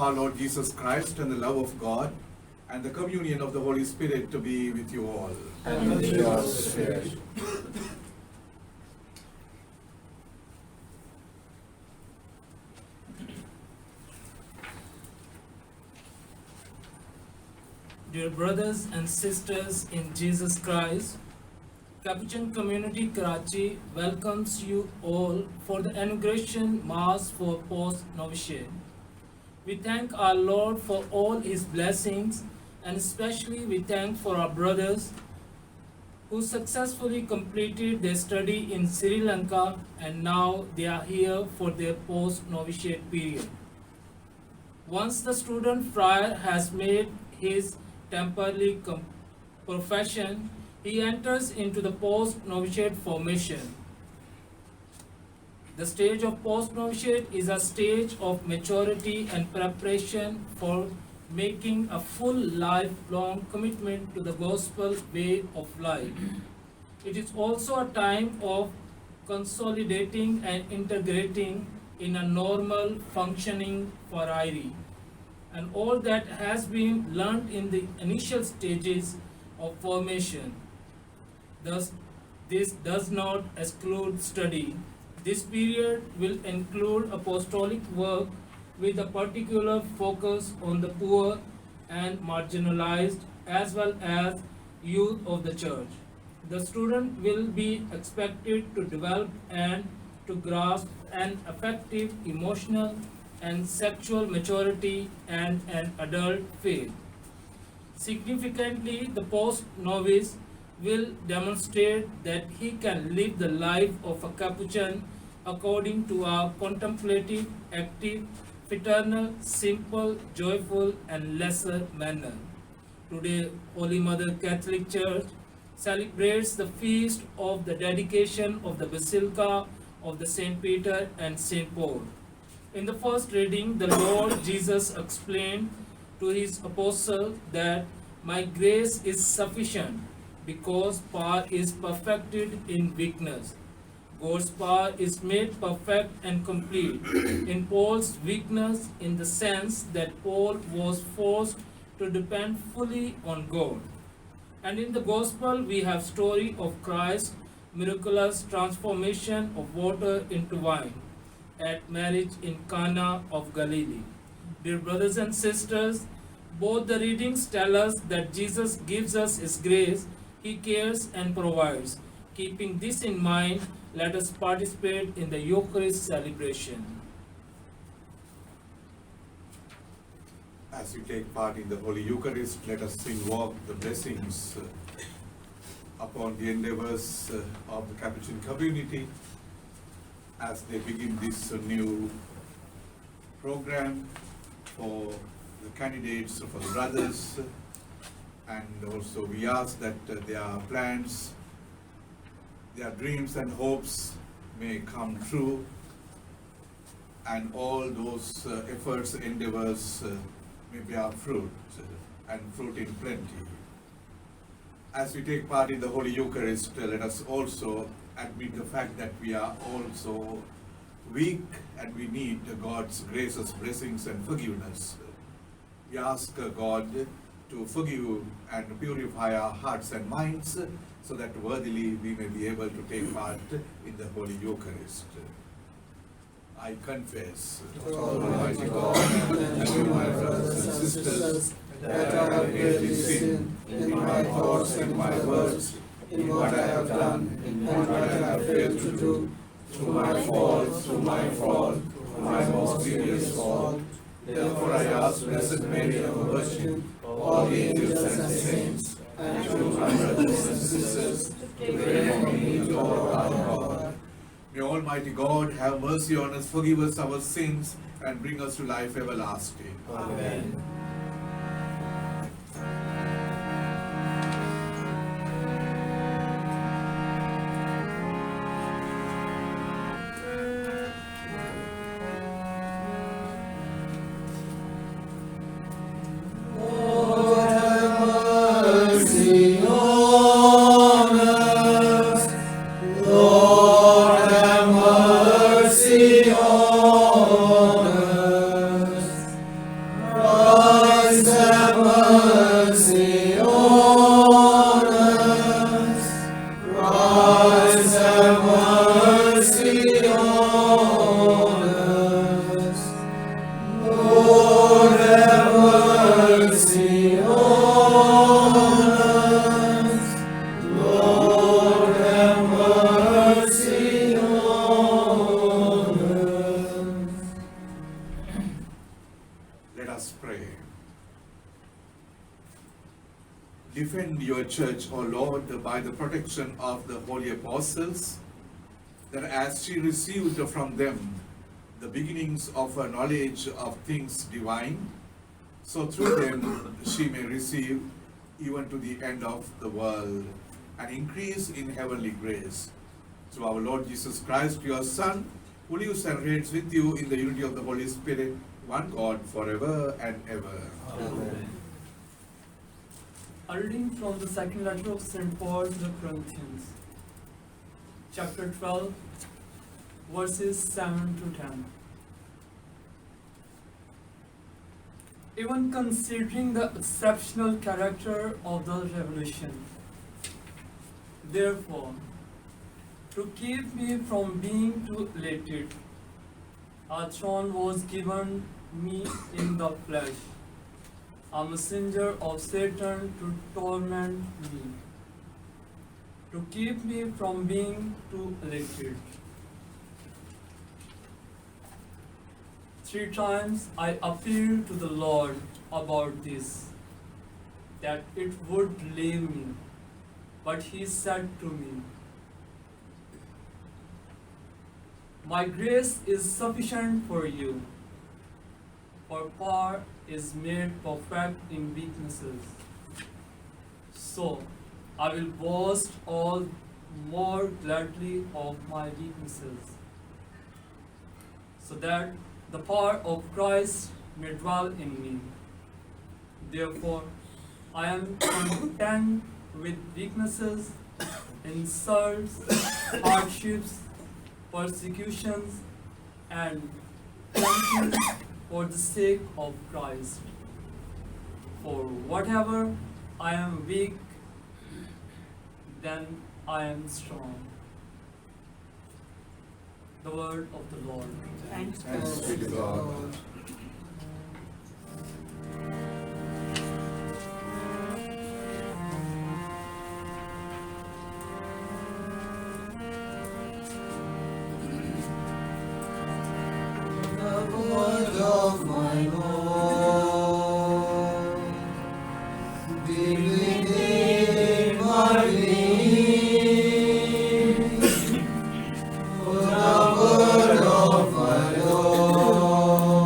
Our Lord Jesus Christ and the love of God and the communion of the Holy Spirit to be with you all. And with your spirit. Dear brothers and sisters in Jesus Christ, Capuchin Community Karachi welcomes you all for the Inauguration Mass for Post-Novitiate. We thank our Lord for all His blessings, and especially we thank for our brothers who successfully completed their study in Sri Lanka and now they are here for their post-novitiate period. Once the student friar has made his temporary profession, he enters into the post-novitiate formation. The stage of post-novitiate is a stage of maturity and preparation for making a full lifelong commitment to the gospel way of life. It is also a time of consolidating and integrating in a normal functioning variety. And all that has been learned in the initial stages of formation. Thus, this does not exclude study. This period will include apostolic work with a particular focus on the poor and marginalized as well as youth of the church. The student will be expected to develop and to grasp an effective emotional and sexual maturity and an adult faith. Significantly, the post-novice will demonstrate that he can live the life of a Capuchin according to our contemplative, active, fraternal, simple, joyful, and lesser manner. Today, Holy Mother Catholic Church celebrates the feast of the dedication of the Basilica of the Saint Peter and Saint Paul. In the first reading, the Lord Jesus explained to his apostles that my grace is sufficient because power is perfected in weakness. God's power is made perfect and complete in Paul's weakness, in the sense that Paul was forced to depend fully on God. And in the gospel we have story of Christ's miraculous transformation of water into wine at marriage in Cana of Galilee. Dear brothers and sisters, both the readings tell us that Jesus gives us His grace, He cares and provides. Keeping this in mind, let us participate in the Eucharist celebration. As we take part in the Holy Eucharist, let us invoke the blessings upon the endeavors of the Capuchin community as they begin this new program for the candidates, for the brothers, and also we ask that their plans, their dreams and hopes may come true, and all those efforts, endeavors may bear fruit, and fruit in plenty. As we take part in the Holy Eucharist, let us also admit the fact that we are also weak and we need God's gracious blessings and forgiveness. We ask God to forgive and purify our hearts and minds so that worthily we may be able to take part in the Holy Eucharist. I confess to Almighty God and to my brothers and sisters that I have greatly sinned in my thoughts and my words, in what I have done and what I have failed to do, through my fault, through my most grievous fault. Therefore I ask Blessed Mary, our Virgin, all the angels and saints, and to my brothers and sisters, to pray for me to our God. May Almighty God have mercy on us, forgive us our sins, and bring us to life everlasting. Amen. Let us pray. Defend your church, O Lord, by the protection of the holy apostles, that as she received from them the beginnings of her knowledge of things divine, so through them she may receive, even to the end of the world, an increase in heavenly grace. Through our Lord Jesus Christ, your Son, who lives and reigns with you in the unity of the Holy Spirit, one God, forever and ever. Amen. A reading from the second letter of St. Paul to the Corinthians, chapter 12, verses 7 to 10. Even considering the exceptional character of the revelation, therefore, to keep me from being too elated, a thorn was given me in the flesh, a messenger of Satan to torment me, to keep me from being too elated. 3 times I appealed to the Lord about this, that it would leave me, but He said to me, "My grace is sufficient for you, for power is made perfect in weaknesses. So I will boast all more gladly of my weaknesses, so that the power of Christ may dwell in me. Therefore, I am content with weaknesses, insults, hardships, persecutions, and temptations for the sake of Christ. For whatever I am weak, then I am strong." The word of the Lord. Thanks be to God. The word of my Lord, be within my being. For the word of my Lord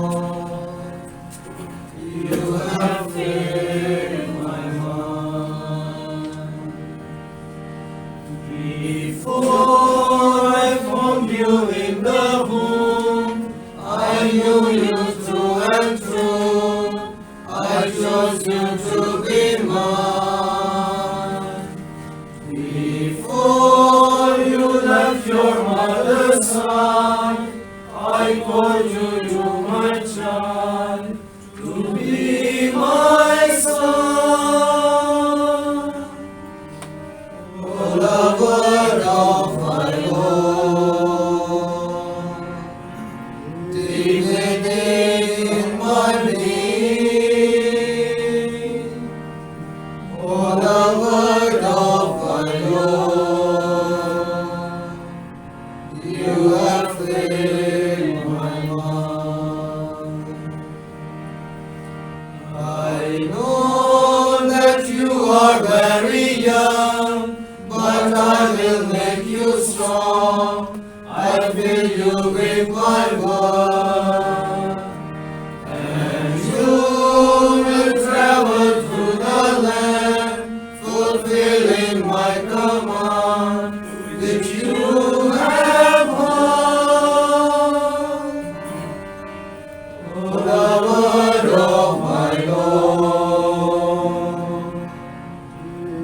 word of my Lord,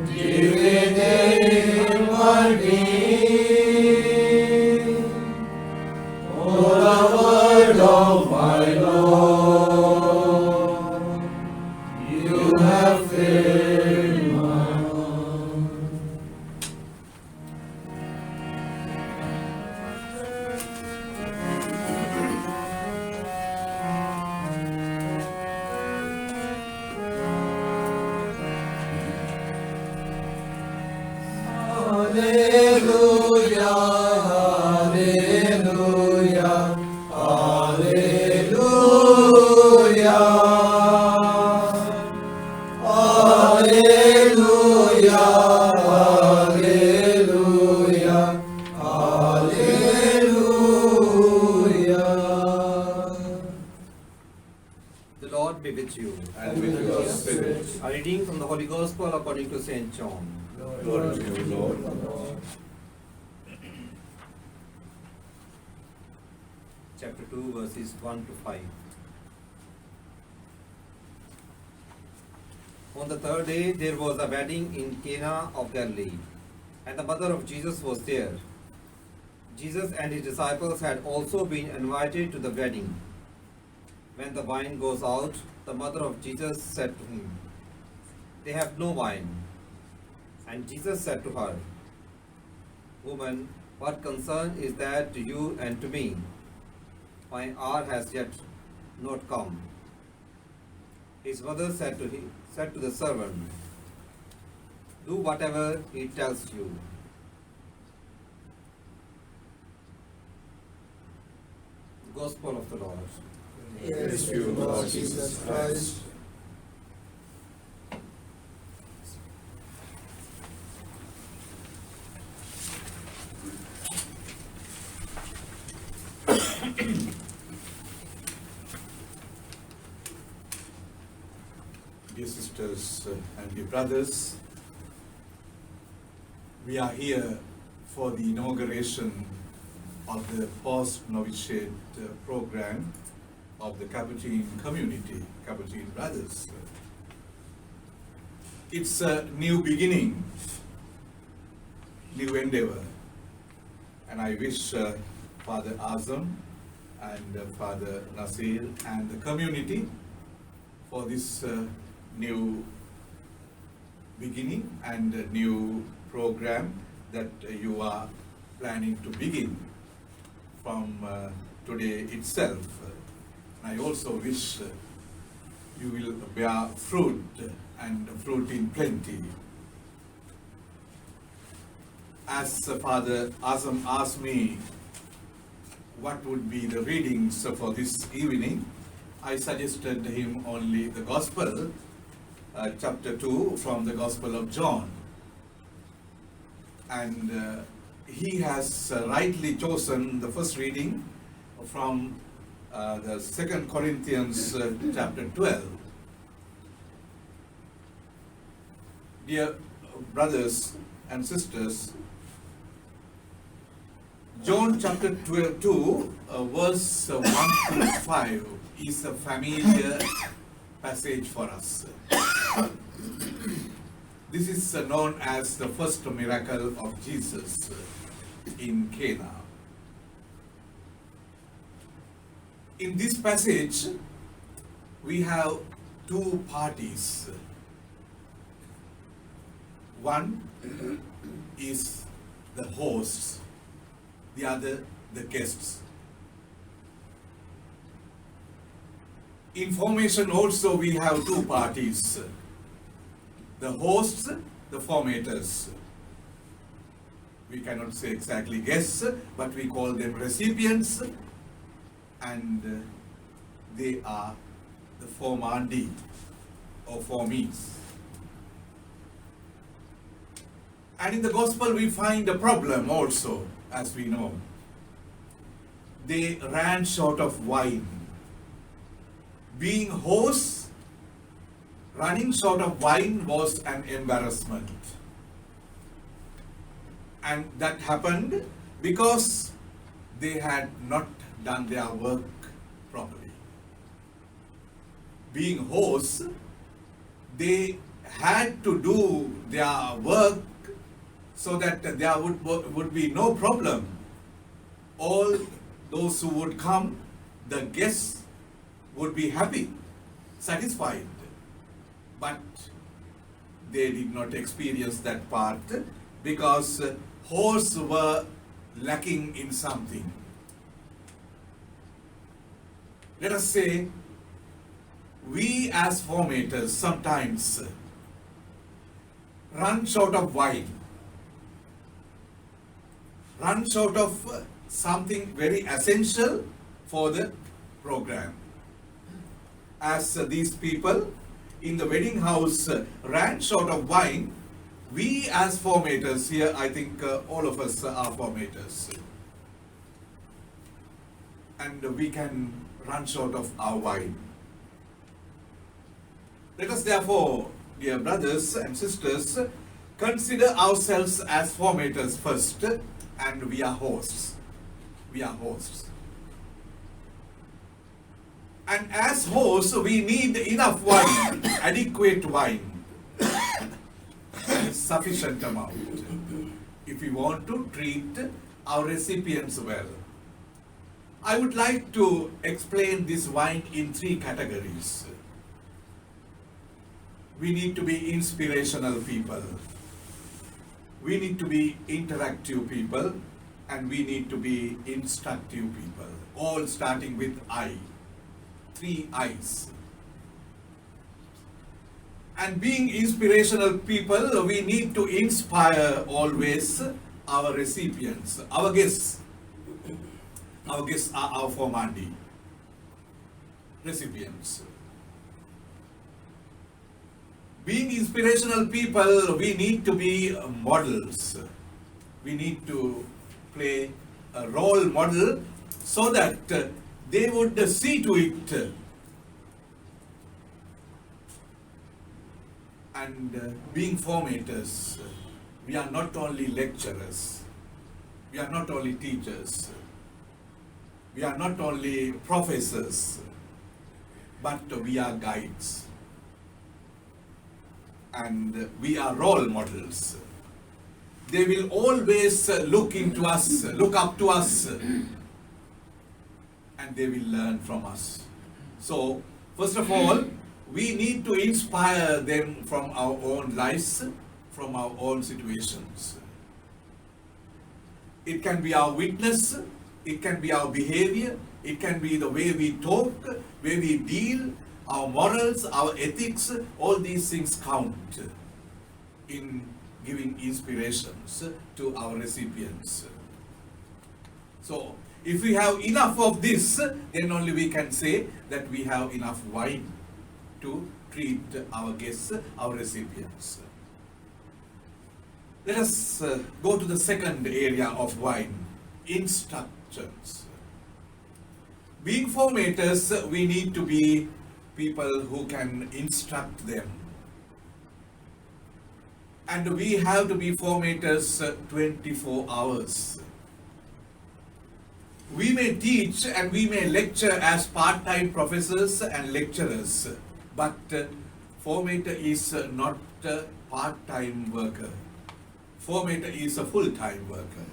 give it inward being. Oh, the word of my Lord, you have filled my heart. Hallelujah, hallelujah, hallelujah. Hallelujah, hallelujah, hallelujah. The Lord be with you. And with your spirit. A reading from the Holy Gospel according to St. John. Glory to you, Lord. Chapter 2, verses 1 to 5. On the third day, there was a wedding in Cana of Galilee, and the mother of Jesus was there. Jesus and his disciples had also been invited to the wedding. When the wine goes out, the mother of Jesus said to him, "They have no wine." And Jesus said to her, "Woman, what concern is that to you and to me? My hour has yet not come." His mother said to the servant, "Do whatever he tells you." The Gospel of the Lord. Praise to you, Lord Jesus Christ. Dear sisters and dear brothers, we are here for the inauguration of the Post-Novitiate program of the Capuchin community, Capuchin brothers. It's a new beginning, new endeavor, and I wish Father Azam and Father Nasir and the community for this new beginning and a new program that you are planning to begin from today itself. I also wish you will bear fruit and fruit in plenty. As Father Azam asked me what would be the readings for this evening, I suggested him only the Gospel, chapter 2 from the Gospel of John. And he has rightly chosen the first reading from the 2 Corinthians chapter 12. Dear brothers and sisters, John chapter 2, verse 1 to 5 is a familiar passage for us. This is known as the first miracle of Jesus in Cana. In this passage, we have two parties. One is the hosts, the other the guests. In formation also we have two parties. The hosts, the formators. We cannot say exactly guests, but we call them recipients, and they are the formandi or formees. And in the gospel we find a problem also, as we know. They ran short of wine. Being hosts, running short of wine was an embarrassment. And that happened because they had not done their work properly. being hosts, they had to do their work so that there would be no problem. All those who would come, the guests would be happy, satisfied. But they did not experience that part because hosts were lacking in something. Let us say, we as formators sometimes run short of wine, run short of something very essential for the program. As these people in the wedding house ran short of wine, we as formators here, I think all of us are formators, and we can run short of our wine. Let us therefore, dear brothers and sisters, consider ourselves as formators first, and we are hosts. We are hosts. And as hosts, we need enough wine, adequate wine, sufficient amount, if we want to treat our recipients well. I would like to explain this wine in 3 categories. We need to be inspirational people. We need to be interactive people, and we need to be instructive people. All starting with I. 3 I's. And being inspirational people, we need to inspire always our recipients, our guests. Our guests are our formandi, recipients. Being inspirational people, we need to be models. We need to play a role model so that they would see to it. And being formators, we are not only lecturers, we are not only teachers, we are not only professors, but we are guides. And we are role models. They will always look into us, look up to us, and they will learn from us. So, first of all, we need to inspire them from our own lives, from our own situations. It can be our witness, it can be our behavior, it can be the way we talk, way we deal, our morals, our ethics, all these things count in giving inspirations to our recipients. So, if we have enough of this, then only we can say that we have enough wine to treat our guests, our recipients. Let us go to the second area of wine, instructions. Being formators, we need to be people who can instruct them. And we have to be formators 24 hours. We may teach and we may lecture as part-time professors and lecturers, but formator is not a part-time worker. Formator is a full-time worker.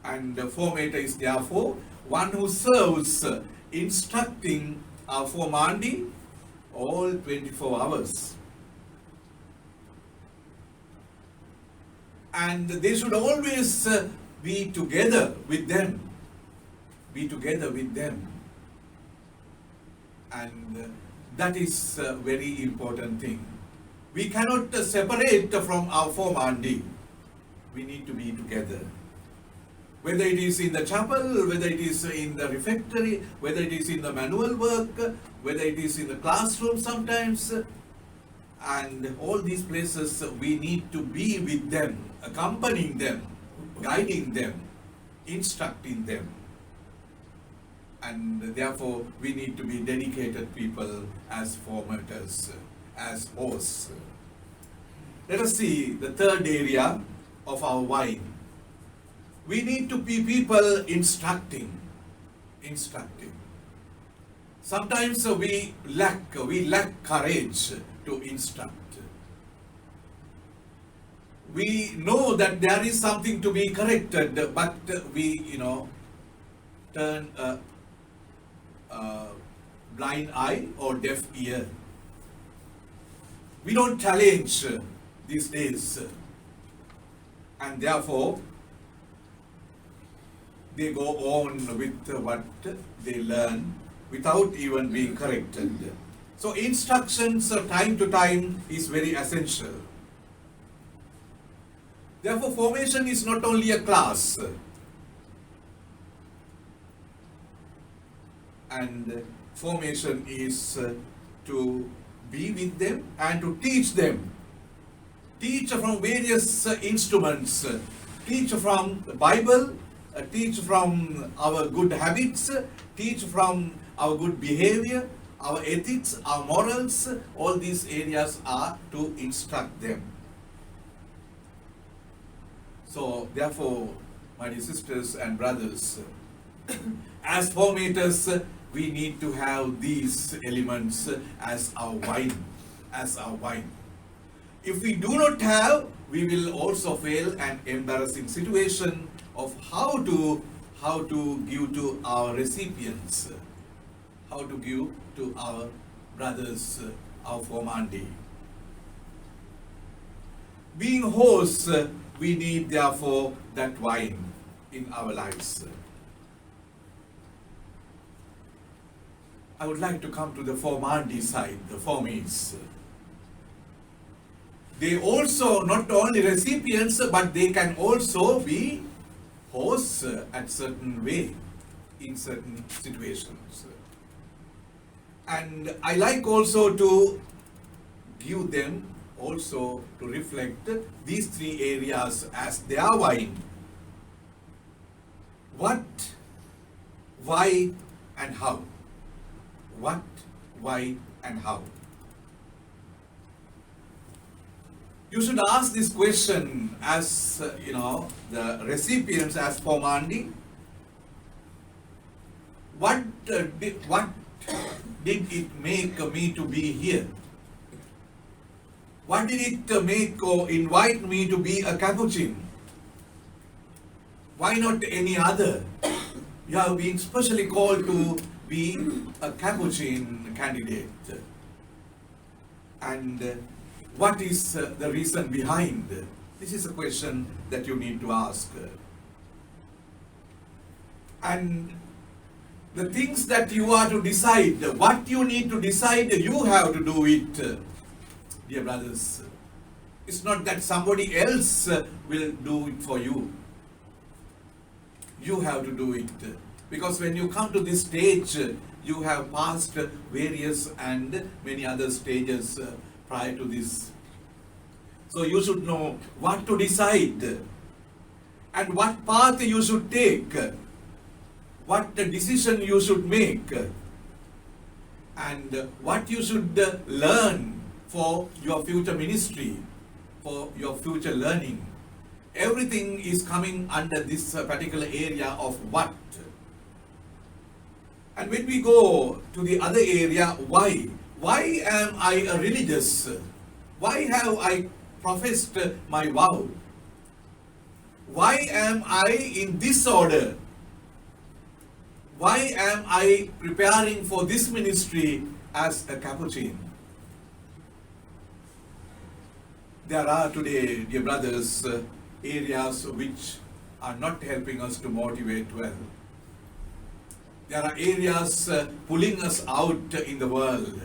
And formator is therefore one who serves instructing our formandi all 24 hours. And they should always be together with them. Be together with them. And that is a very important thing. We cannot separate from our formandi. We need to be together. Whether it is in the chapel, whether it is in the refectory, whether it is in the manual work, whether it is in the classroom sometimes, and all these places we need to be with them, accompanying them, guiding them, instructing them. And therefore we need to be dedicated people as formators, as hosts. Let us see the third area of our wine. We need to be people instructing. Sometimes we lack courage to instruct. We know that there is something to be corrected, but we, turn a blind eye or deaf ear. We don't challenge these days, and therefore they go on with what they learn without even being corrected. So instructions time to time is very essential. Therefore, formation is not only a class, and formation is to be with them and to teach them. Teach from various instruments, teach from the Bible, teach from our good habits, teach from our good behavior, our ethics, our morals. All these areas are to instruct them. So therefore, my dear sisters and brothers, as formators, we need to have these elements as our wine. If we do not have, we will also fail an embarrassing situation of how to give to our recipients, how to give to our brothers, our formandi. Being hosts, we need therefore that wine in our lives. I would like to come to the formandi side, the formies. They also not only recipients, but they can also be hosts at certain way, in certain situations. And I like also to give them also to reflect these three areas as their wine. What, why, and how. What, why, and how. You should ask this question as, the recipients as formandi. What did it make me to be here? What did it make or invite me to be a Capuchin? Why not any other? You have been specially called to be a Capuchin candidate. And what is the reason behind? This is a question that you need to ask. And the things that you are to decide, what you need to decide, you have to do it, dear brothers. It's not that somebody else will do it for you. You have to do it. Because when you come to this stage, you have passed various and many other stages prior to this. So you should know what to decide and what path you should take, what decision you should make, and what you should learn for your future ministry, for your future learning. Everything is coming under this particular area of what. And when we go to the other area, why? Why am I a religious? Why have I professed my vow? Why am I in this order? Why am I preparing for this ministry as a Capuchin? There are today, dear brothers, areas which are not helping us to motivate well. There are areas pulling us out in the world.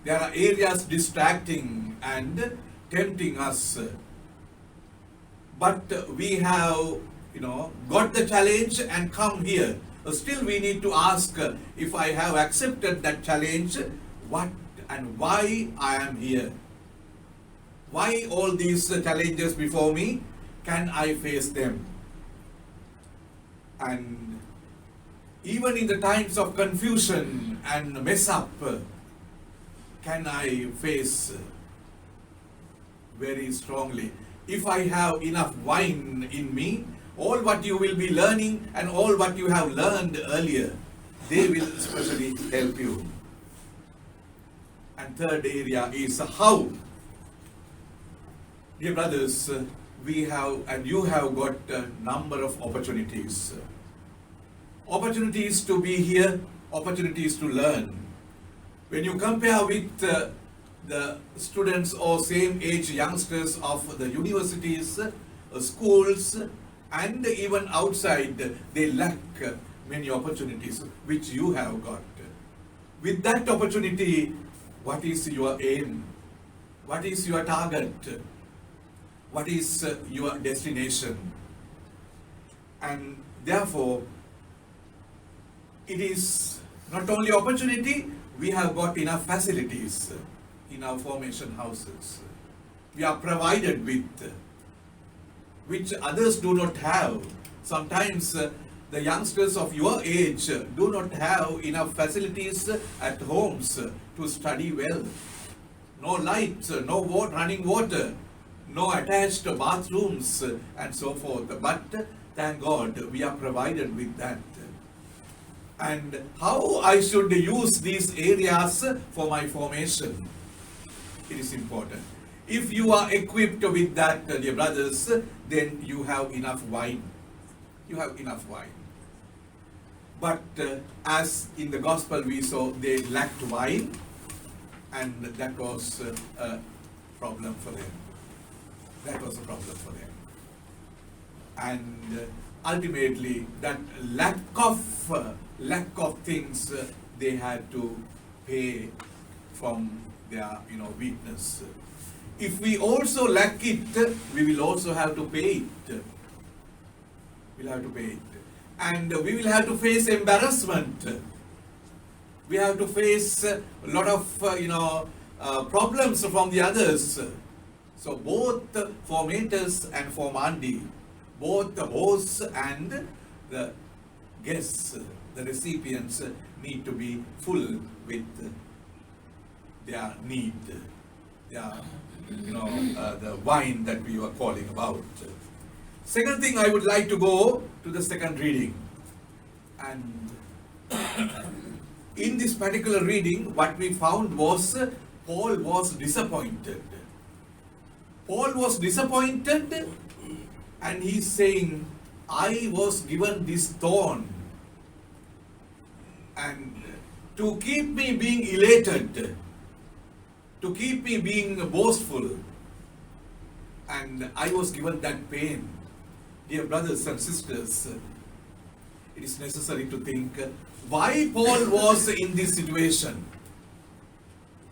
There are areas distracting and tempting us. But we have, got the challenge and come here. Still we need to ask, if I have accepted that challenge, what and why I am here? Why all these challenges before me? Can I face them? And even in the times of confusion and mess up, can I face very strongly? If I have enough wine in me, all what you will be learning and all what you have learned earlier, they will especially help you. And third area is how. Dear brothers, we have and you have got a number of opportunities. Opportunities to be here, opportunities to learn. When you compare with the students or same age youngsters of the universities, schools, and even outside, they lack many opportunities which you have got. With that opportunity, what is your aim? What is your target? What is your destination? And therefore, it is not only opportunity, we have got enough facilities in our formation houses. We are provided with, which others do not have. Sometimes the youngsters of your age do not have enough facilities at homes to study well. No lights, no running water, no attached bathrooms and so forth. But thank God we are provided with that. And how I should use these areas for my formation, it is important. If you are equipped with that, dear brothers, then you have enough wine. You have enough wine. But as in the gospel we saw, they lacked wine, and that was a problem for them. That was a problem for them. And ultimately, that lack of things they had to pay from their weakness. If we also lack it, we will also have to pay it. We'll have to pay it. And we will have to face embarrassment. We have to face a lot of problems from the others. So both formators and formandi, both the hosts and the guests, the recipients, need to be full with their need, the wine that we were calling about. Second thing, I would like to go to the second reading. And in this particular reading, what we found was Paul was disappointed. Paul was disappointed, and he's saying, I was given this thorn, and to keep me being elated, to keep me being boastful, and I was given that pain. Dear brothers and sisters, it is necessary to think why Paul was in this situation.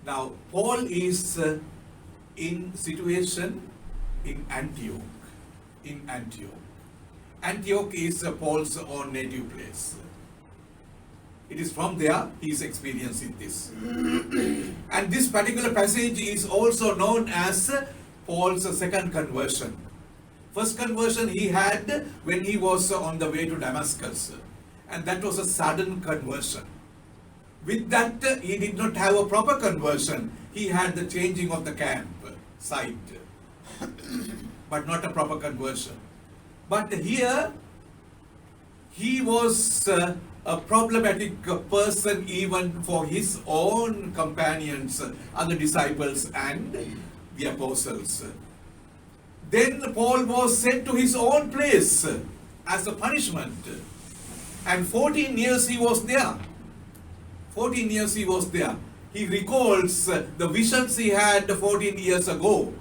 Now, Paul is in situation in Antioch. In Antioch. Antioch is Paul's own native place. It is from there he is experiencing this. And this particular passage is also known as Paul's second conversion. First conversion he had when he was on the way to Damascus. And that was a sudden conversion. With that, he did not have a proper conversion. He had the changing of the camp site, but not a proper conversion. But here, he was a problematic person even for his own companions, other disciples and the apostles. Then Paul was sent to his own place as a punishment. And 14 years he was there. 14 years he was there. He recalls the visions he had 14 years ago.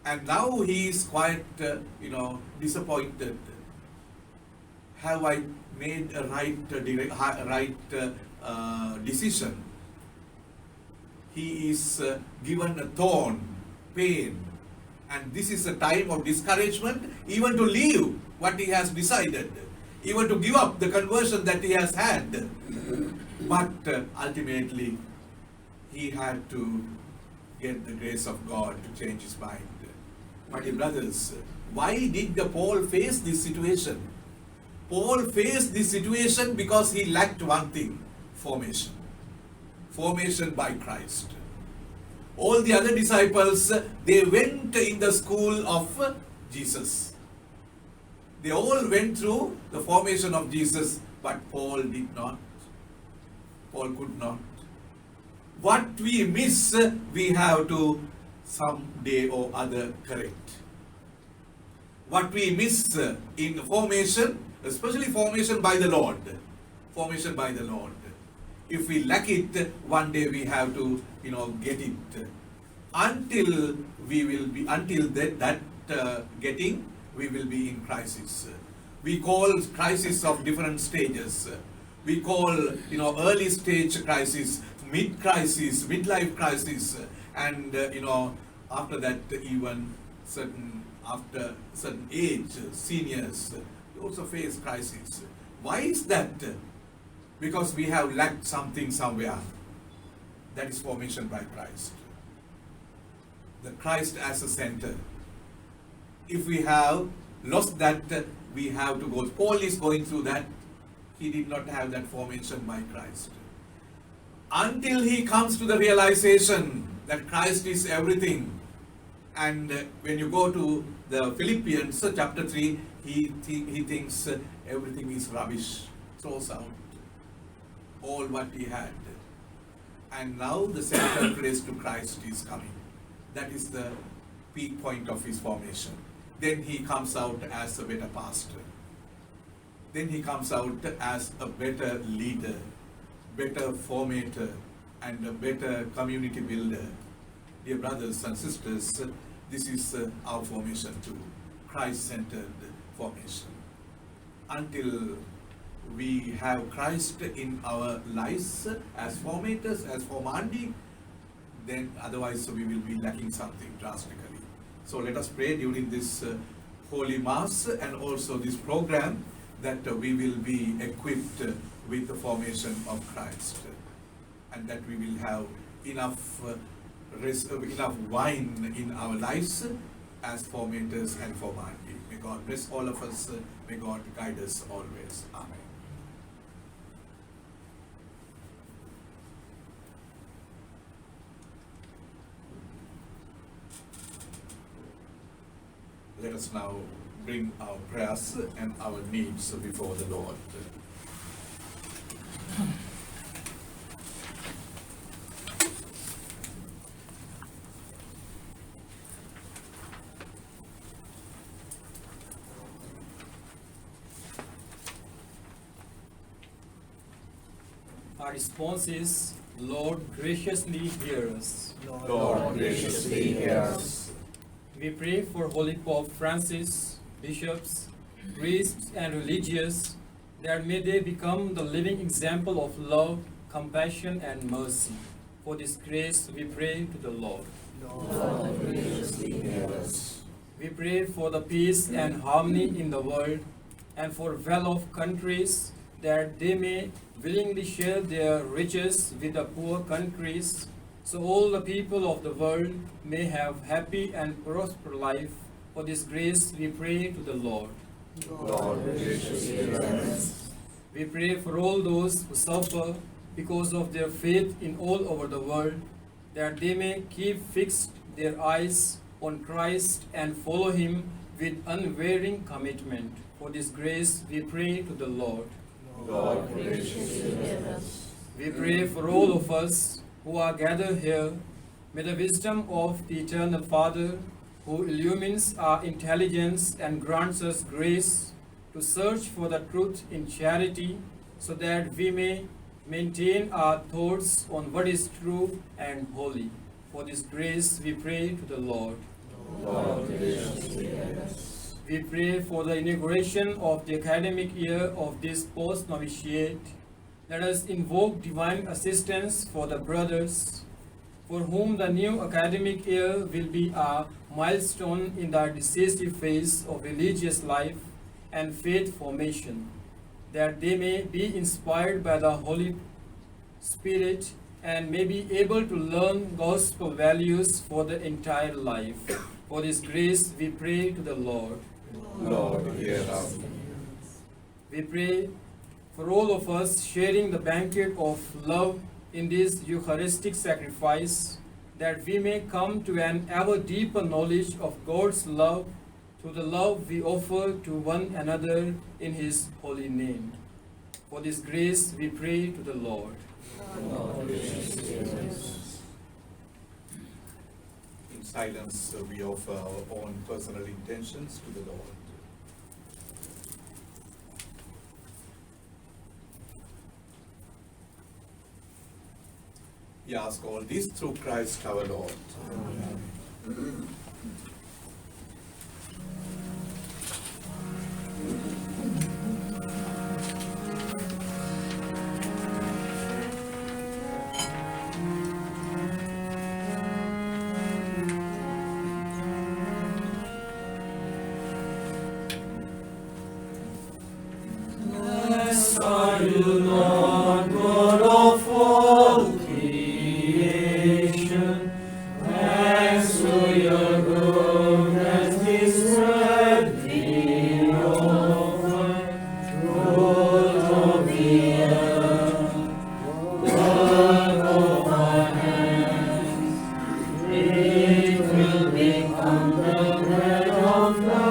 And now he is quite, disappointed. Have I made a right decision? He is given a thorn, pain. And this is a time of discouragement, even to leave what he has decided, even to give up the conversion that he has had. But ultimately, he had to get the grace of God to change his mind. My dear brothers, why did Paul face this situation? Paul faced this situation because he lacked one thing: formation. Formation by Christ. All the other disciples, they went in the school of Jesus. They all went through the formation of Jesus, but Paul did not. Paul could not. what we miss, we have to someday or other correct. What we miss in formation, especially formation by the Lord, formation by the Lord. If we lack it, one day we have to, get it. Until that getting, we will be in crisis. We call crisis of different stages. We call, early stage crisis, mid crisis, midlife crisis, and after that, even after certain age, seniors also face crisis. Why is that? Because we have lacked something somewhere. That is formation by Christ. The Christ as a center. If we have lost that, we have to go. Paul is going through that. He did not have that formation by Christ. Until he comes to the realization that Christ is everything. And when you go to the Philippians chapter 3, he thinks everything is rubbish. Throws out all what he had. And now the center place to Christ is coming. That is the peak point of his formation. Then he comes out as a better pastor. Then he comes out as a better leader, better formator, and a better community builder. Dear brothers and sisters, this is our formation too, Christ-centered formation. Until we have Christ in our lives as formators, as formandi, then otherwise we will be lacking something drastically. So let us pray during this Holy Mass and also this program that we will be equipped with the formation of Christ, and that we will have enough wine in our lives as formators and formandi. May God bless all of us. May God guide us always. Amen. Let us now bring our prayers and our needs before the Lord. Our response is, Lord, graciously hear us. Lord, graciously hear us. We pray for Holy Pope Francis, bishops, priests, and religious, that may they become the living example of love, compassion, and mercy. For this grace, we pray to the Lord. Lord, graciously hear us. We pray for the peace and harmony in the world, and for well-off countries, that they may willingly share their riches with the poor countries, so all the people of the world may have happy and prosperous life. For this grace, we pray to the Lord. Lord, graciously hear us. We pray for all those who suffer because of their faith in all over the world, that they may keep fixed their eyes on Christ and follow Him with unwavering commitment. For this grace, we pray to the Lord. Lord, graciously hear us. We pray for all of us who are gathered here. May the wisdom of the Eternal Father, who illumines our intelligence and grants us grace to search for the truth in charity, so that we may maintain our thoughts on what is true and holy. For this grace, we pray to the Lord. Lord, graciously hear us. We pray for the inauguration of the academic year of this Post-Novitiate. Let us invoke divine assistance for the brothers, for whom the new academic year will be a milestone in the decisive phase of religious life and faith formation, that they may be inspired by the Holy Spirit and may be able to learn gospel values for the entire life. For this grace, we pray to the Lord. Lord, hear us. We pray for all of us sharing the banquet of love in this Eucharistic sacrifice, that we may come to an ever deeper knowledge of God's love through the love we offer to one another in His holy name. For this grace, we pray to the Lord. Lord, graciously hear us. silence, we offer our own personal intentions to the Lord. We ask all this through Christ our Lord. Amen. Blessed are you, Lord, God of all creation. Thanks to your goodness this worthy offered, fruit of the earth, work of our hands. It will become the bread of life.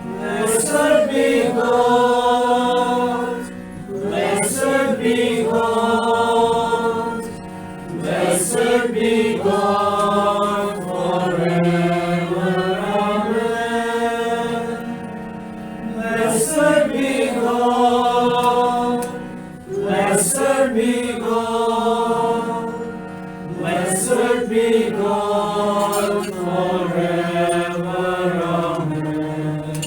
Blessed be God, blessed be God, blessed be God forever, amen. Blessed be God, blessed be God, blessed be God forever, amen.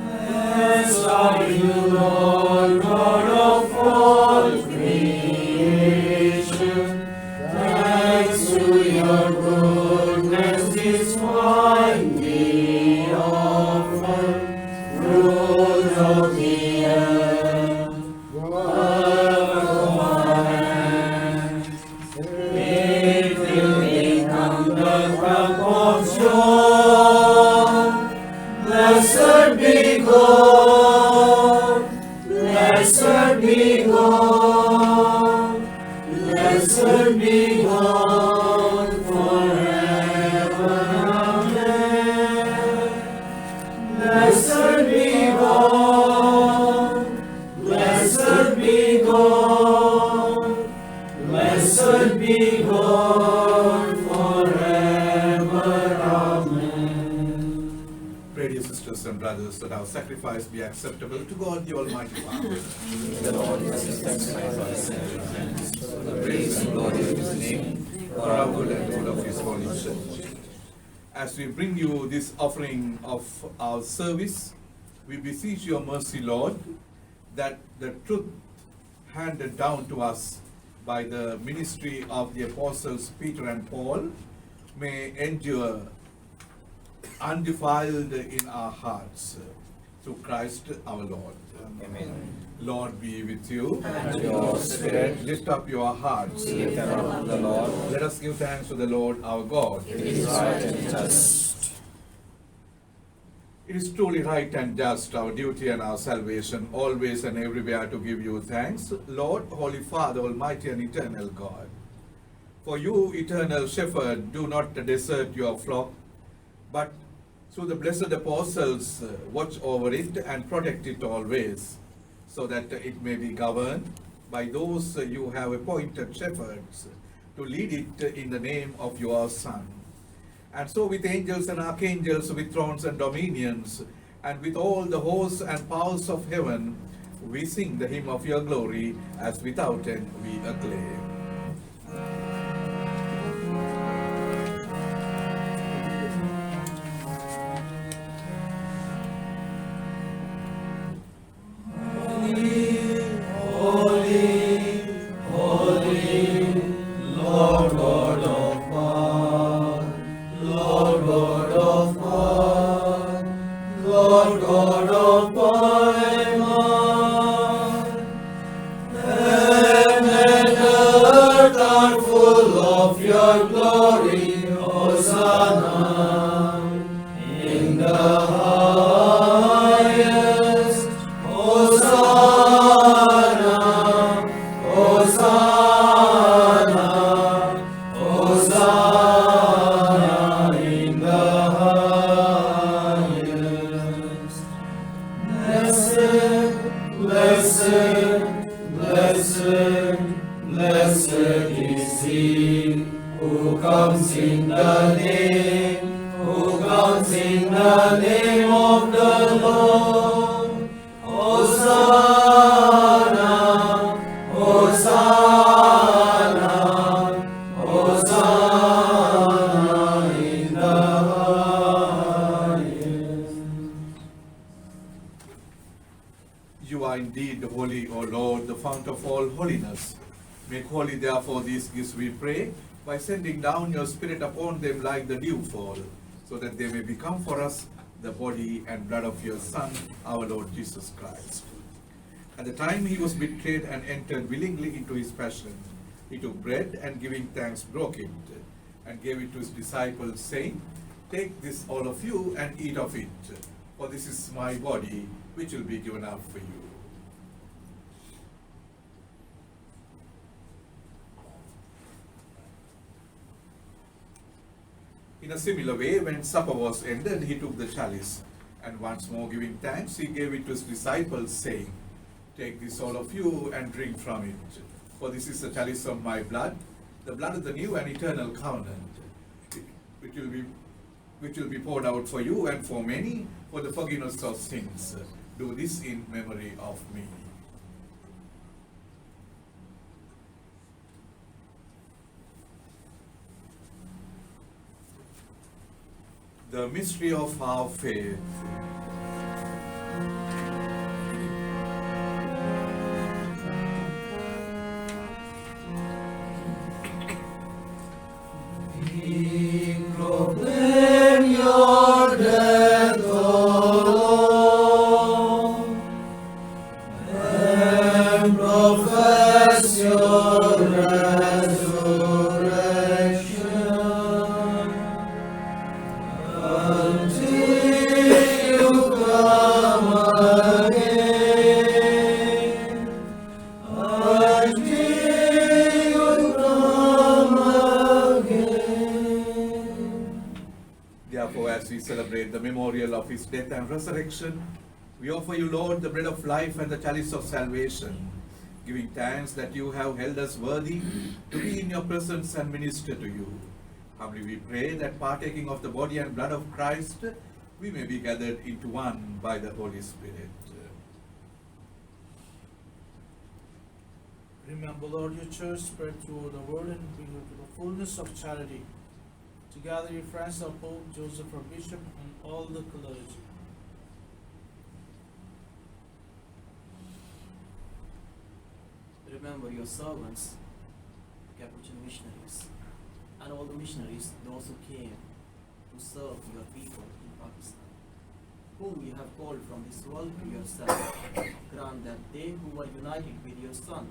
Blessed are you, Lord, God of all creation. Thanks to your goodness this finely offered, fruit of the earth, work of our hands. It will become the cup of joy. Blessed be God, blessed be God, blessed be God forever, amen. Blessed be God, blessed be God, blessed be God forever, amen. Pray, dear sisters and brothers, that our sacrifice be acceptable to God, the Almighty Father. The Lord is sanctified by us. The praise and glory of his name, For our good and good of His holy church. As we bring you this offering of our service, we beseech your mercy, Lord, that the truth handed down to us by the ministry of the apostles Peter and Paul may endure undefiled in our hearts through Christ our Lord. Amen. Lord be with you. And your spirit, Lift up your hearts. lift up the Lord. Let us give thanks to the Lord our God. It is right and just. It is truly right and just, our duty and our salvation, always and everywhere to give you thanks, Lord, Holy Father, Almighty and eternal God. For you, eternal shepherd, do not desert your flock, but through the blessed apostles watch over it and protect it always, so that it may be governed by those you have appointed shepherds to lead it in the name of your Son. And so with angels and archangels, with thrones and dominions, and with all the hosts and powers of heaven, we sing the hymn of your glory, as without end we acclaim. Blessed is he who comes in the name, who comes in the name of the Lord. Hosanna, Hosanna, Hosanna in the highest. You are indeed holy, O Lord, the fount of all holiness. Make holy, therefore, these gifts, we pray, by sending down your Spirit upon them like the dewfall, so that they may become for us the body and blood of your Son, our Lord Jesus Christ. At the time he was betrayed and entered willingly into his passion, he took bread and giving thanks broke it and gave it to his disciples, saying, "Take this all of you and eat of it, for this is my body which will be given up for you." In a similar way, when supper was ended, he took the chalice, and once more giving thanks, he gave it to his disciples, saying, "Take this all of you and drink from it, for this is the chalice of my blood, the blood of the new and eternal covenant, which will be poured out for you and for many for the forgiveness of sins. Do this in memory of me." The mystery of our faith. We proclaim your death, O Lord, and profess your resurrection until you come again. Until you come again. Therefore, as we celebrate the memorial of his death and resurrection, we offer you, Lord, the bread of life and the chalice of salvation, giving thanks that you have held us worthy to be in your presence and minister to you. Humbly we pray that partaking of the body and blood of Christ, we may be gathered into one by the Holy Spirit. Remember, Lord, your church spread through the world and bring her to the fullness of charity. Together, your friends, our Pope, Joseph, our Bishop, and all the clergy. Remember your servants, Capuchin missionaries, and all the missionaries, those who came to serve your people in Pakistan, whom you have called from this world to yourself. Grant that they who were united with your Son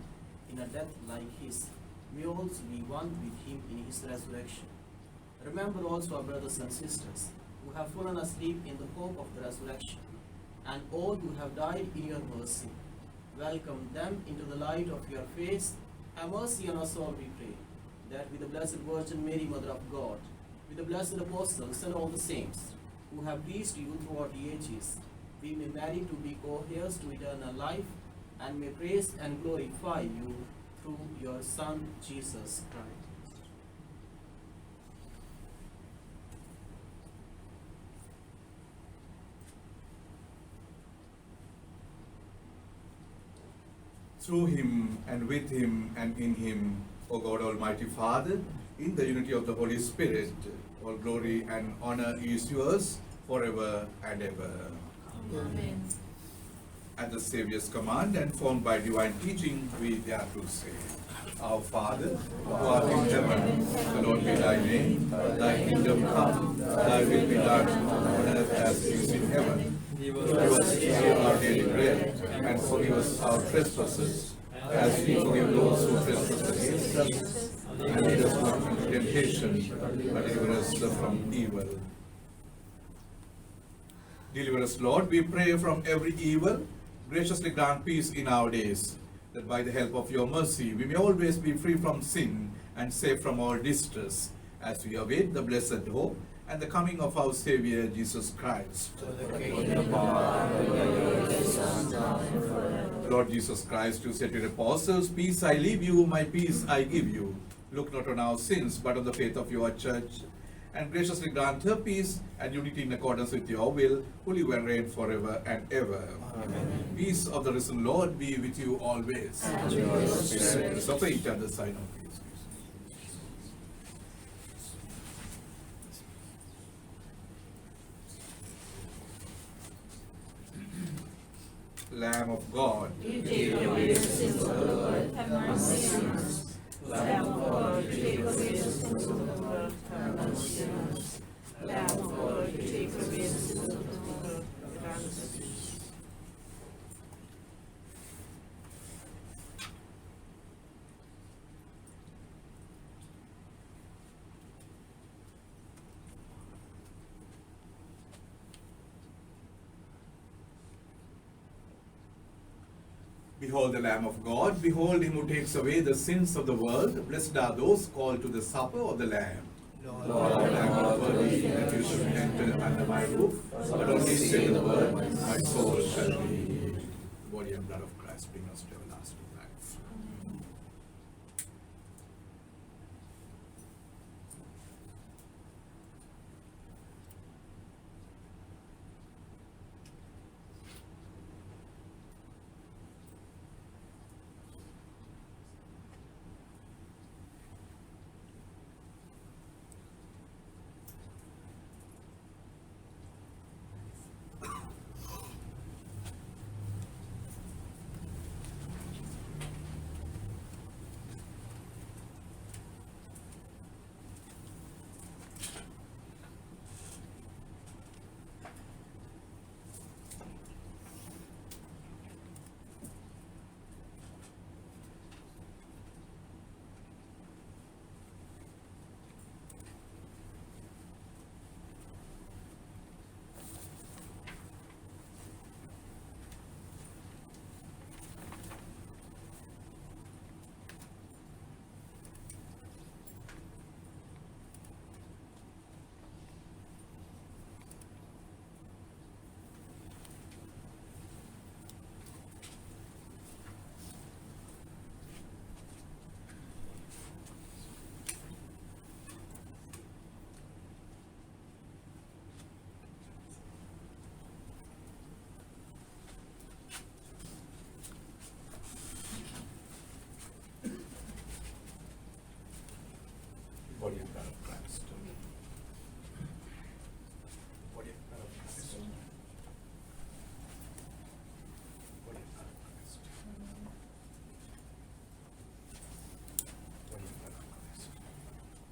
in a death like his may also be one with him in his resurrection. Remember also our brothers and sisters who have fallen asleep in the hope of the resurrection, and all who have died in your mercy. Welcome them into the light of your face. Have mercy on us all, we pray, that with the Blessed Virgin Mary, Mother of God, with the blessed apostles and all the saints who have pleased you throughout the ages, we may merit to be co-heirs to eternal life, and may praise and glorify you through your Son, Jesus Christ. Through him, and with him, and in him, O God Almighty Father, in the unity of the Holy Spirit, all glory and honor is yours forever and ever. Amen. At the Saviour's command and formed by divine teaching, we dare to say, Our Father, who art in heaven, hallowed be thy name. Thy kingdom come, thy will be done on earth as it is in heaven. Give us today our daily bread, and forgive us our trespasses, as we forgive those who trespass against us. And lead us not into temptation, but deliver us from evil. Deliver us, Lord, we pray, from every evil. Graciously grant peace in our days, that by the help of your mercy we may always be free from sin and safe from all distress, as we await the blessed hope and the coming of our Savior Jesus Christ. The kingdom, power, and glory, is now and forever. Lord Jesus Christ, you said to your apostles, peace I leave you, my peace I give you. Look not on our sins, but on the faith of your church, and graciously grant her peace and unity in accordance with your will, who live and reign forever and ever. Amen. Peace of the risen Lord be with you always. And with your spirit. Suffer each other sign of peace. Lamb of God, You take away the sins of the world, have mercy on us. Lamb of God, you take away the sins of the world, have mercy on us. Lamb of God, you take away the sins of the world, grant us peace. behold the Lamb of God, behold him who takes away the sins of the world. Blessed are those called to the supper of the Lamb. Lord, I am not worthy that you should enter under my roof, but only say the word, my soul shall be healed. Body and blood of Christ bring us to everlasting life. Body and blood of Christ. Body and blood of Christ. Body and blood of Christ. Body and blood of Christ. Body and blood of Christ. Body and blood of Christ. Body and blood of Christ.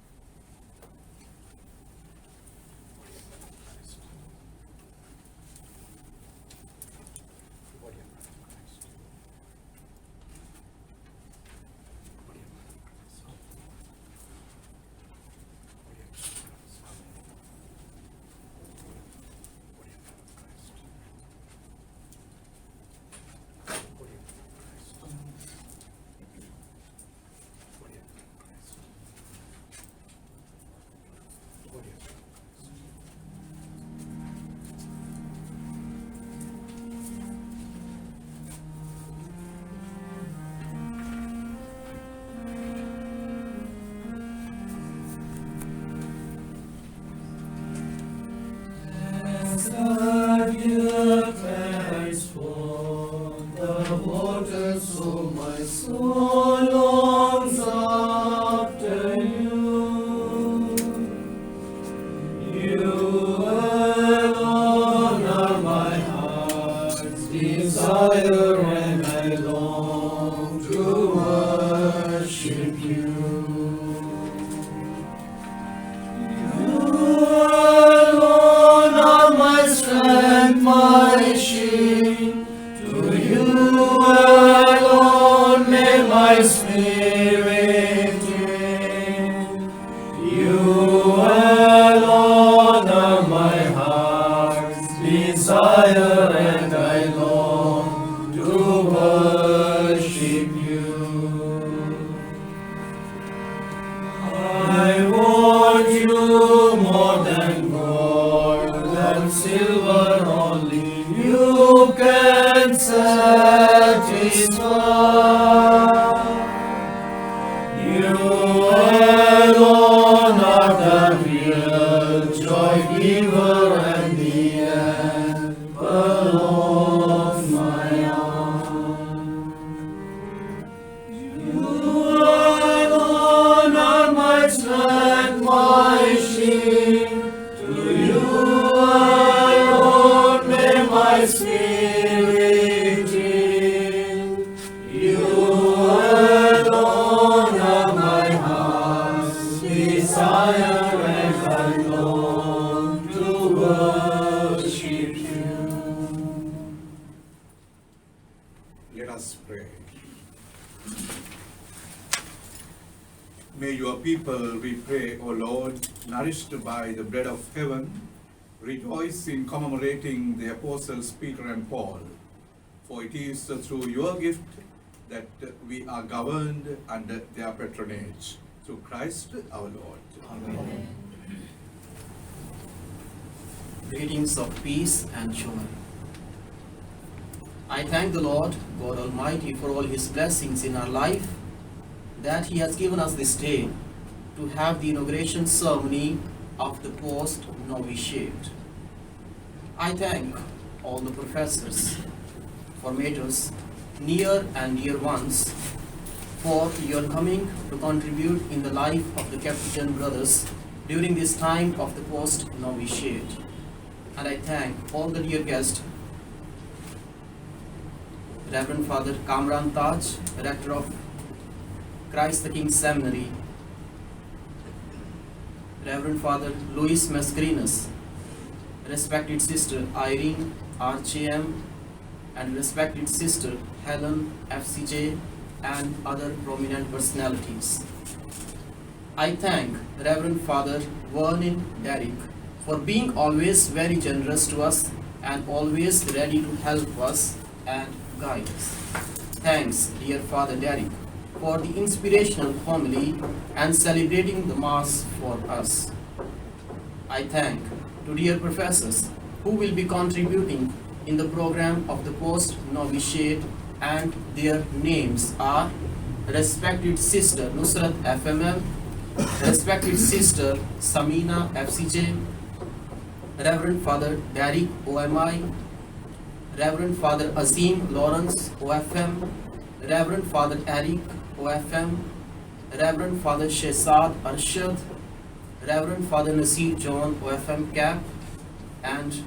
May your people, we pray, O Lord, nourished by the bread of heaven, rejoice in commemorating the apostles Peter and Paul. For it is through your gift that we are governed under their patronage. Through Christ our Lord. Amen. Greetings of peace and joy. I thank the Lord God Almighty for all His blessings in our life, that He has given us this day to have the inauguration ceremony of the Post-Novitiate. I thank all the professors, formators, near and dear ones, for your coming to contribute in the life of the Capuchin brothers during this time of the Post-Novitiate. And I thank all the dear guests, Reverend Father Kamran Taj, Rector of Christ the King Seminary, Reverend Father Luis Mascarenas, respected Sister Irene RJM, and respected Sister Helen FCJ, and other prominent personalities. I thank Reverend Father Vernon Derrick for being always very generous to us and always ready to help us and guide us. Thanks, dear Father Derrick, for the inspirational homily and celebrating the Mass for us. I thank to dear professors who will be contributing in the program of the Post-Novitiate, and their names are respected Sister Nusrat FMM, respected Sister Samina FCJ, Reverend Father Derrick OMI, Reverend Father Azim Lawrence OFM, Reverend Father Eric OFM, Reverend Father Shehzad Arshad, Reverend Father Nasir John OFM Cap, and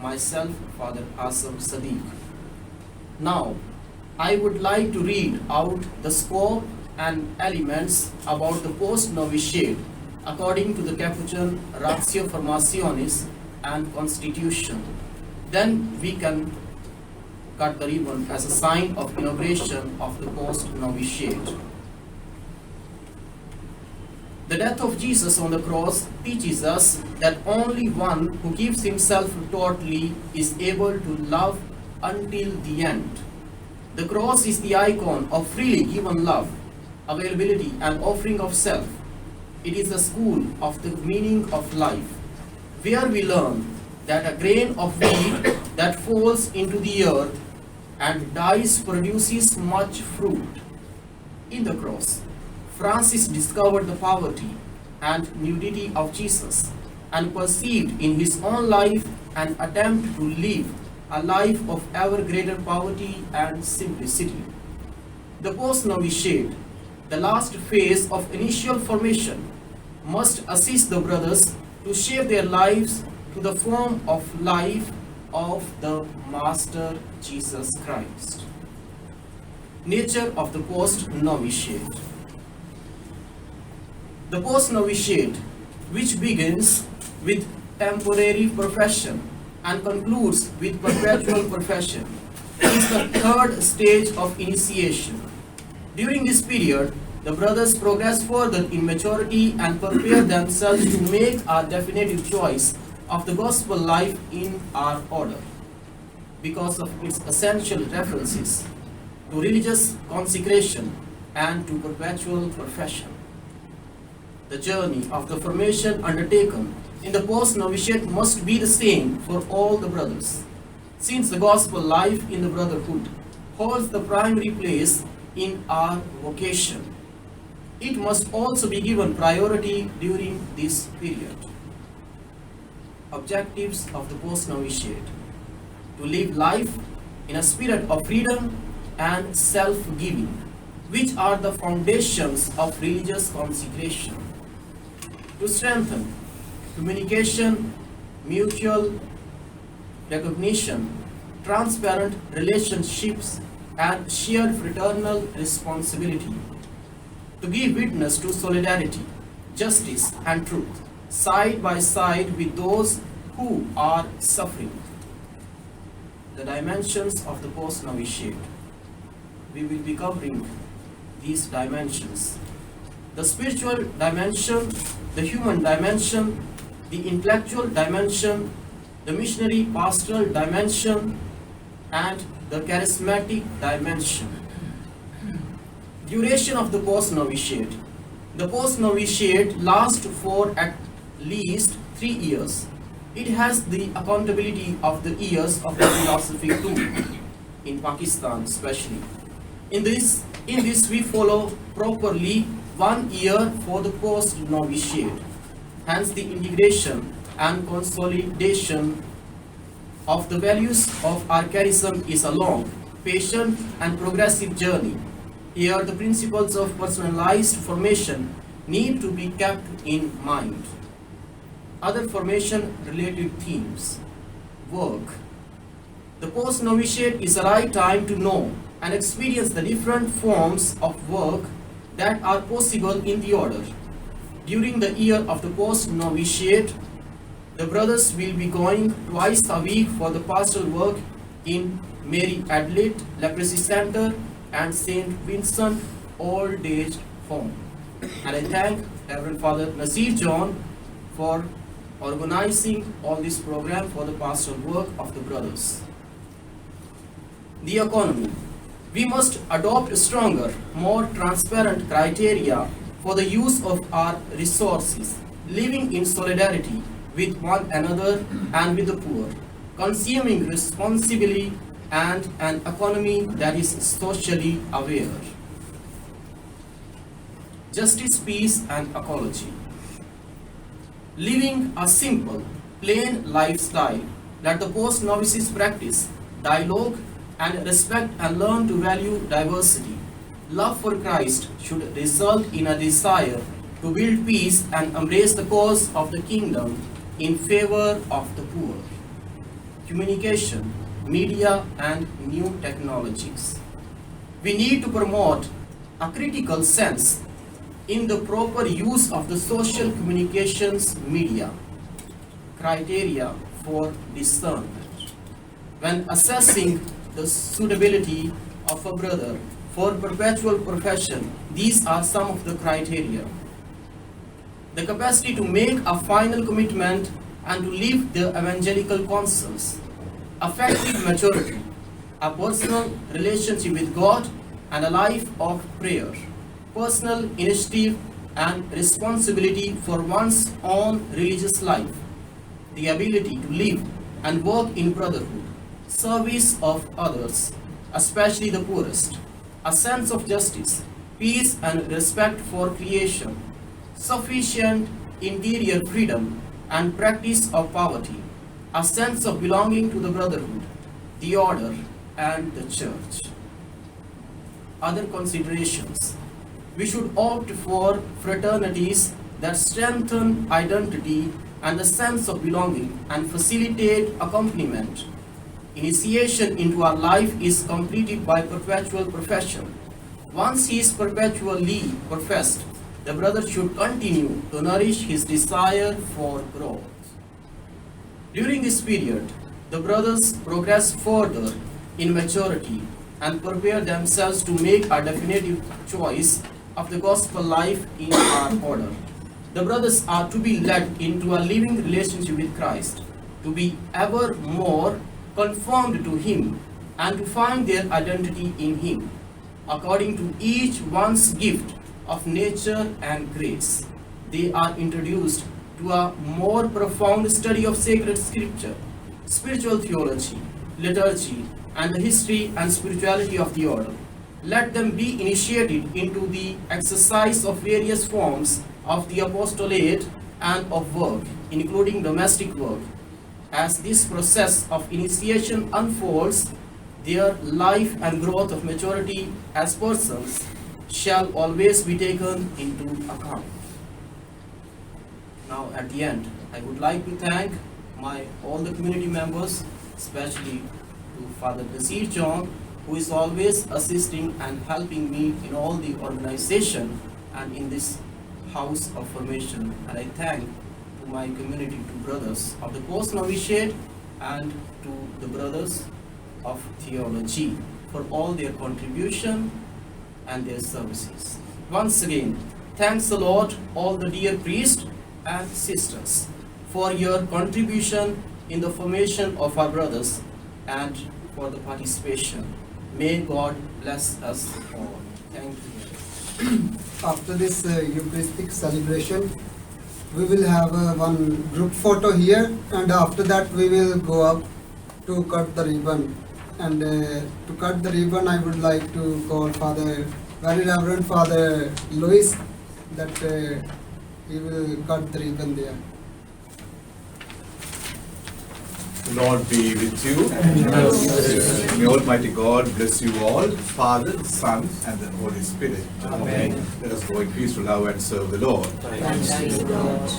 myself, Father Asim Siddique. Now, I would like to read out the scope and elements about the Post-Novitiate according to the Capuchin Ratio Formationis and Constitution. Then we can cut the ribbon as a sign of inauguration of the Post-Novitiate. The death of Jesus on the cross teaches us that only one who gives himself totally is able to love until the end. The cross is the icon of freely given love, availability, and offering of self. It is the school of the meaning of life, where we learn that a grain of wheat that falls into the earth and dies produces much fruit. In the cross, Francis discovered the poverty and nudity of Jesus and perceived in his own life an attempt to live a life of ever greater poverty and simplicity. The Post-Novitiate, the last phase of initial formation, must assist the brothers to shape their lives to the form of life of the Master Jesus Christ. Nature of the Post-Novitiate. The Post-Novitiate, which begins with temporary profession and concludes with perpetual profession, is the third stage of initiation. During this period, the brothers progress further in maturity and prepare themselves to make a definitive choice of the gospel life in our order, because of its essential references to religious consecration and to perpetual profession. The journey of the formation undertaken in the Post-Novitiate must be the same for all the brothers, since the gospel life in the brotherhood holds the primary place in our vocation. It must also be given priority during this period. Objectives of the Post-Novitiate: to live life in a spirit of freedom and self-giving, which are the foundations of religious consecration. To strengthen communication, mutual recognition, transparent relationships, and shared fraternal responsibility. To give witness to solidarity, justice, and truth, side by side with those who are suffering. The dimensions of the Post-Novitiate. We will be covering these dimensions. the spiritual dimension, the human dimension, the intellectual dimension, the missionary pastoral dimension, and the charismatic dimension. Duration of the post-novitiate. The post-novitiate lasts for at least 3 years. It has the accountability of the years of the philosophy too, in Pakistan especially. In this we follow properly 1 year for the post-novitiate. Hence the integration and consolidation of the values of our charism is a long, patient and progressive journey. Here the principles of personalized formation need to be kept in mind. Other formation related themes. Work. The post-novitiate is the right time to know and experience the different forms of work that are possible in the order. During the year of the post-novitiate, the brothers will be going twice a week for the pastoral work in Mary Adelaide Leprosy Center and St. Vincent Old Age Home. And I thank Reverend Father Nasir John for organizing all this program for the pastoral work of the brothers. The economy. We must adopt stronger, more transparent criteria for the use of our resources, living in solidarity with one another and with the poor, consuming responsibly, and an economy that is socially aware. Justice, peace, and ecology. Living a simple, plain lifestyle, let the post-novices practice dialogue and respect and learn to value diversity. Love for Christ should result in a desire to build peace and embrace the cause of the kingdom in favor of the poor. Communication, media, and new technologies. We need to promote a critical sense in the proper use of the social communications media. Criteria for discernment. When assessing the suitability of a brother for perpetual profession, these are some of the criteria. The capacity to make a final commitment and to live the evangelical counsels. Affective maturity, a personal relationship with God and a life of prayer. Personal initiative and responsibility for one's own religious life. The ability to live and work in brotherhood. Service of others, especially the poorest. A sense of justice, peace and respect for creation. Sufficient interior freedom and practice of poverty. A sense of belonging to the brotherhood, the order, and the church. Other considerations. We should opt for fraternities that strengthen identity and the sense of belonging and facilitate accompaniment. Initiation into our life is completed by perpetual profession. Once he is perpetually professed, the brother should continue to nourish his desire for growth. During this period, the brothers progress further in maturity and prepare themselves to make a definitive choice of the gospel life in our order. The brothers are to be led into a living relationship with Christ, to be ever more conformed to Him, and to find their identity in Him, according to each one's gift of nature and grace. They are introduced to a more profound study of sacred scripture, spiritual theology, liturgy, and the history and spirituality of the order. Let them be initiated into the exercise of various forms of the apostolate and of work, including domestic work. As this process of initiation unfolds, their life and growth of maturity as persons shall always be taken into account. Now at the end, I would like to thank all the community members, especially to Father Nasir John, who is always assisting and helping me in all the organization and in this house of formation. And I thank to my community, to brothers of the post-novitiate and to the brothers of theology for all their contribution and their services. Once again, Thanks the Lord, all the dear priests and sisters, for your contribution in the formation of our brothers and for the participation. May God bless us all. Thank you. After this Eucharistic celebration, we will have one group photo here, and after that we will go up to cut the ribbon. And to cut the ribbon, I would like to call Father, Very Reverend Father Louis, that he will cut the ribbon there. The Lord be with you. May Almighty God bless you all, Father, Son, and the Holy Spirit. Amen. Let us go in peace to love and serve the Lord. Thanks be to God.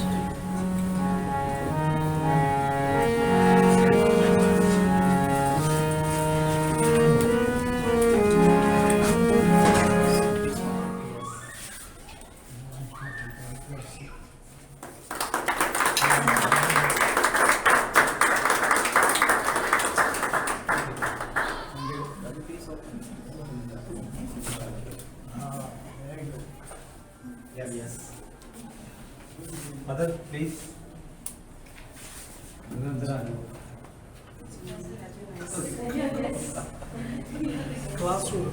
Mother, please. Classroom.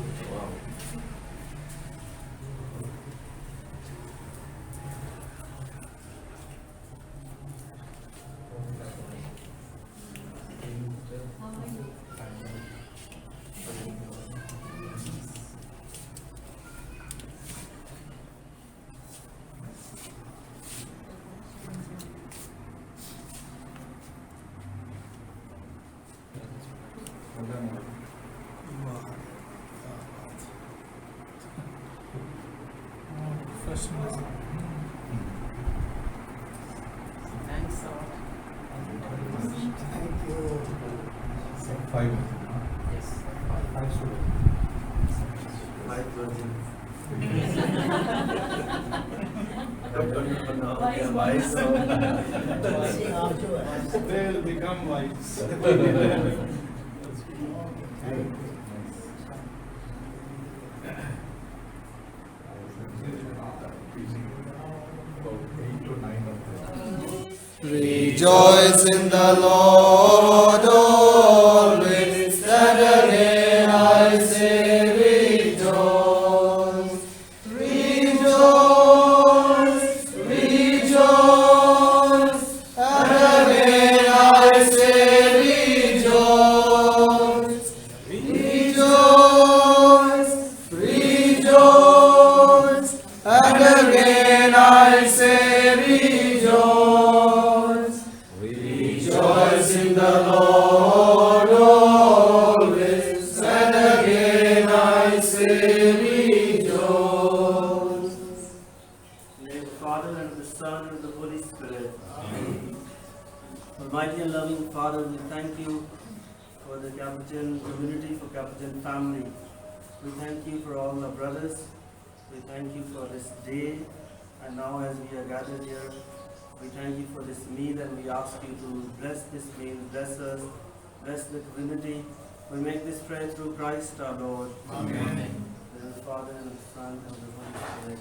Professionalism. Thanks, sir. Thank you. 5. Yes. They will become wise. Rejoice in the Lord always, that again I say rejoice. Rejoice, rejoice, and again I say rejoice. Rejoice, rejoice, and again I say rejoice. Rejoice in the Lord always, and again I say rejoice. In the name of the Father, and of the Son, and of the Holy Spirit. Amen. Almighty and loving Father, we thank you for the Capuchin community, for Capuchin family. We thank you for all our brothers. We thank you for this day. And now as we are gathered here, we thank you for this meal, and we ask you to bless this meal, bless us, bless the community. We make this prayer through Christ our Lord. Amen. In the Father, and of the Son, and of the Holy Spirit.